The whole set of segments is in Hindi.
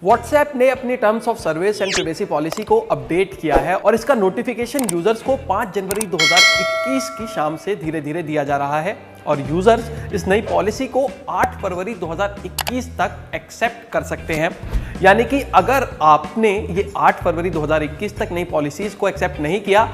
व्हाट्सएप ने अपनी terms of service and privacy policy को अपडेट किया है और इसका नोटिफिकेशन यूजर्स को 5 जनवरी 2021 की शाम से धीरे धीरे दिया जा रहा है और यूजर्स इस नई पॉलिसी को 8 फरवरी 2021 तक एक्सेप्ट कर सकते हैं। यानी कि अगर आपने ये 8 फरवरी 2021 तक नई पॉलिसीज को एक्सेप्ट नहीं किया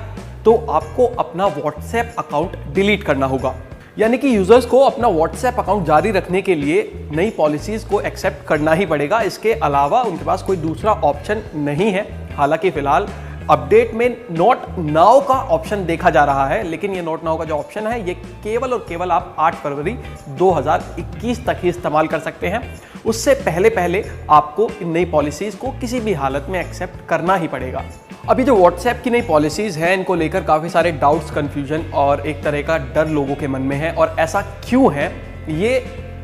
तो आपको अपना व्हाट्सएप अकाउंट डिलीट करना होगा। यानी कि यूजर्स को अपना व्हाट्सएप अकाउंट जारी रखने के लिए नई पॉलिसीज को एक्सेप्ट करना ही पड़ेगा। इसके अलावा उनके पास कोई दूसरा ऑप्शन नहीं है। हालांकि फिलहाल अपडेट में नोट नाउ का ऑप्शन देखा जा रहा है, लेकिन ये नोट नाउ का जो ऑप्शन है ये केवल और केवल आप 8 फरवरी 2021 तक ही इस्तेमाल कर सकते हैं। उससे पहले आपको इन नई पॉलिसीज को किसी भी हालत में एक्सेप्ट करना ही पड़ेगा। अभी जो व्हाट्सएप की नई पॉलिसीज हैं इनको लेकर काफ़ी सारे डाउट्स, कन्फ्यूजन और एक तरह का डर लोगों के मन में है। और ऐसा क्यों है ये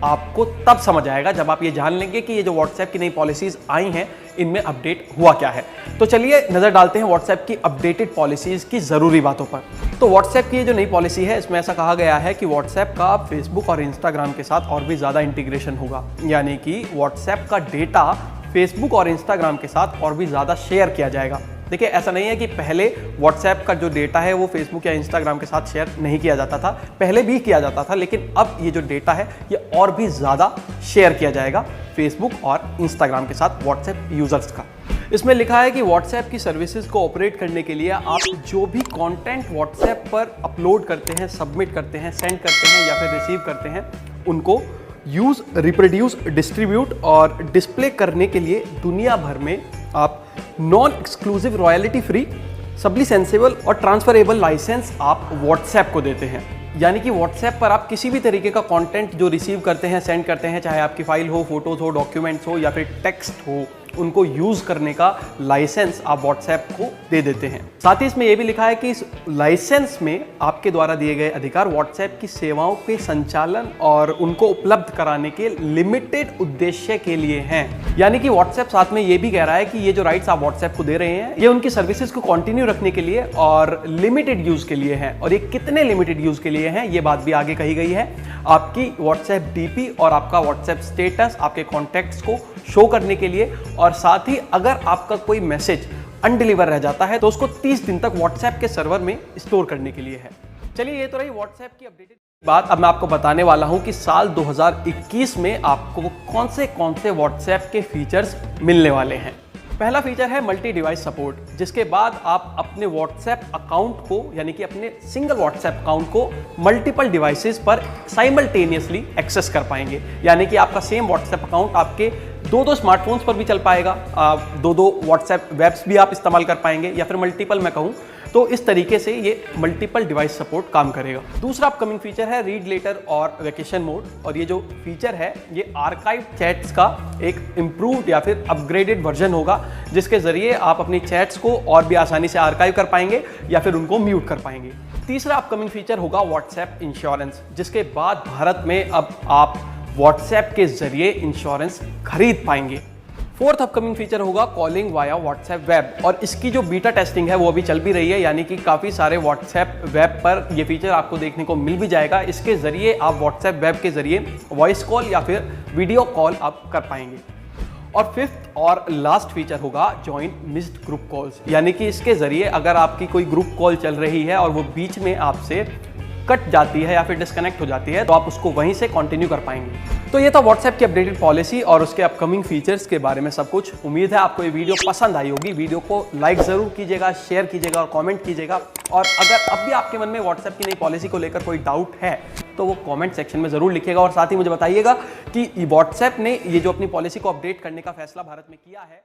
आपको तब समझ आएगा जब आप ये जान लेंगे कि ये जो व्हाट्सएप की नई पॉलिसीज आई हैं इनमें अपडेट हुआ क्या है। तो चलिए नज़र डालते हैं व्हाट्सएप की अपडेटेड पॉलिसीज की ज़रूरी बातों पर। तो व्हाट्सएप की ये जो नई पॉलिसी है इसमें ऐसा कहा गया है कि व्हाट्सएप का फेसबुक और इंस्टाग्राम के साथ और भी ज़्यादा इंटीग्रेशन होगा। यानी कि व्हाट्सएप का डेटा फेसबुक और इंस्टाग्राम के साथ और भी ज़्यादा शेयर किया जाएगा। देखिए, ऐसा नहीं है कि पहले व्हाट्सएप का जो डेटा है वो फेसबुक या इंस्टाग्राम के साथ शेयर नहीं किया जाता था, पहले भी किया जाता था, लेकिन अब ये जो डेटा है ये और भी ज़्यादा शेयर किया जाएगा फेसबुक और इंस्टाग्राम के साथ व्हाट्सएप यूजर्स का। इसमें लिखा है कि व्हाट्सएप की सर्विसेज को ऑपरेट करने के लिए आप जो भी कंटेंट व्हाट्सएप पर अपलोड करते हैं, सबमिट करते हैं, सेंड करते हैं या फिर रिसीव करते हैं उनको यूज़, रिप्रोड्यूस, डिस्ट्रीब्यूट और डिस्प्ले करने के लिए दुनिया भर में आप नॉन एक्सक्लूसिव, रॉयल्टी फ्री, सबलिसेंसेबल और ट्रांसफरेबल लाइसेंस आप व्हाट्सएप को देते हैं। यानी कि व्हाट्सएप पर आप किसी भी तरीके का कंटेंट जो रिसीव करते हैं, सेंड करते हैं, चाहे आपकी फाइल हो, फोटोज हो, डॉक्यूमेंट्स हो या फिर टेक्स्ट हो, उनको यूज़ करने का लाइसेंस आप व्हाट्सएप को दे देते हैं। साथ ही इसमें यह भी लिखा है कि इस लाइसेंस में आपके द्वारा दिए गए अधिकार व्हाट्सएप की सेवाओं के संचालन और उनको उपलब्ध कराने के लिमिटेड उद्देश्य के लिए हैं। यानी कि व्हाट्सएप साथ में ये भी कह रहा है कि ये जो राइट्स आप व्हाट्सएप को दे रहे हैं ये उनकी सर्विसेज को कंटिन्यू रखने के लिए और लिमिटेड यूज के लिए है। और ये कितने लिमिटेड यूज के लिए हैं ये बात भी आगे कही गई है। आपकी व्हाट्सएप डीपी और आपका व्हाट्सएप स्टेटस आपके कॉन्टैक्ट्स को शो करने के लिए, और साथ ही अगर आपका कोई मैसेज अनडिलीवर रह जाता है तो उसको 30 दिन तक व्हाट्सएप के सर्वर में स्टोर करने के लिए है। चलिए, ये तो रही व्हाट्सएप की अपडेटेड बात। अब मैं आपको बताने वाला हूं कि साल 2021 में आपको कौन से व्हाट्सएप के फीचर्स मिलने वाले हैं। पहला फीचर है मल्टी डिवाइस सपोर्ट, जिसके बाद आप अपने व्हाट्सएप अकाउंट को, यानी कि अपने सिंगल व्हाट्सएप अकाउंट को मल्टीपल डिवाइसेस पर साइमल्टेनियसली एक्सेस कर पाएंगे। यानी कि आपका सेम व्हाट्सएप अकाउंट आपके दो स्मार्टफोन्स पर भी चल पाएगा, दो व्हाट्सएप वेब्स भी आप इस्तेमाल कर पाएंगे, या फिर मल्टीपल मैं कहूँ तो इस तरीके से ये मल्टीपल डिवाइस सपोर्ट काम करेगा। दूसरा अपकमिंग फीचर है रीड लेटर और वेकेशन मोड, और ये जो फीचर है ये आर्काइव चैट्स का एक इम्प्रूव्ड या फिर अपग्रेडेड वर्जन होगा, जिसके जरिए आप अपनी चैट्स को और भी आसानी से आर्काइव कर पाएंगे या फिर उनको म्यूट कर पाएंगे। तीसरा अपकमिंग फीचर होगा व्हाट्सएप इंश्योरेंस, जिसके बाद भारत में अब आप व्हाट्सएप के जरिए इंश्योरेंस खरीद पाएंगे। फोर्थ अपकमिंग फीचर होगा कॉलिंग वाया व्हाट्सएप वेब, और इसकी जो बीटा टेस्टिंग है वो अभी चल भी रही है। यानी कि काफ़ी सारे व्हाट्सएप वेब पर ये फीचर आपको देखने को मिल भी जाएगा। इसके जरिए आप व्हाट्सएप वेब के जरिए वॉइस कॉल या फिर वीडियो कॉल आप कर पाएंगे। और फिफ्थ और लास्ट फीचर होगा जॉइन मिस्ड ग्रुप कॉल्स, यानी कि इसके जरिए अगर आपकी कोई ग्रुप कॉल चल रही है और वो बीच में आपसे कट जाती है या फिर डिस्कनेक्ट हो जाती है तो आप उसको वहीं से कंटिन्यू कर पाएंगे। तो ये था व्हाट्सएप की अपडेटेड पॉलिसी और उसके अपकमिंग फीचर्स के बारे में सब कुछ। उम्मीद है आपको ये वीडियो पसंद आई होगी। वीडियो को लाइक जरूर कीजिएगा, शेयर कीजिएगा और कमेंट कीजिएगा। और अगर अब भी आपके मन में व्हाट्सएप की नई पॉलिसी को लेकर कोई डाउट है तो वो कमेंट सेक्शन में जरूर लिखिएगा, और साथ ही मुझे बताइएगा कि व्हाट्सएप ने ये जो अपनी पॉलिसी को अपडेट करने का फैसला भारत में किया है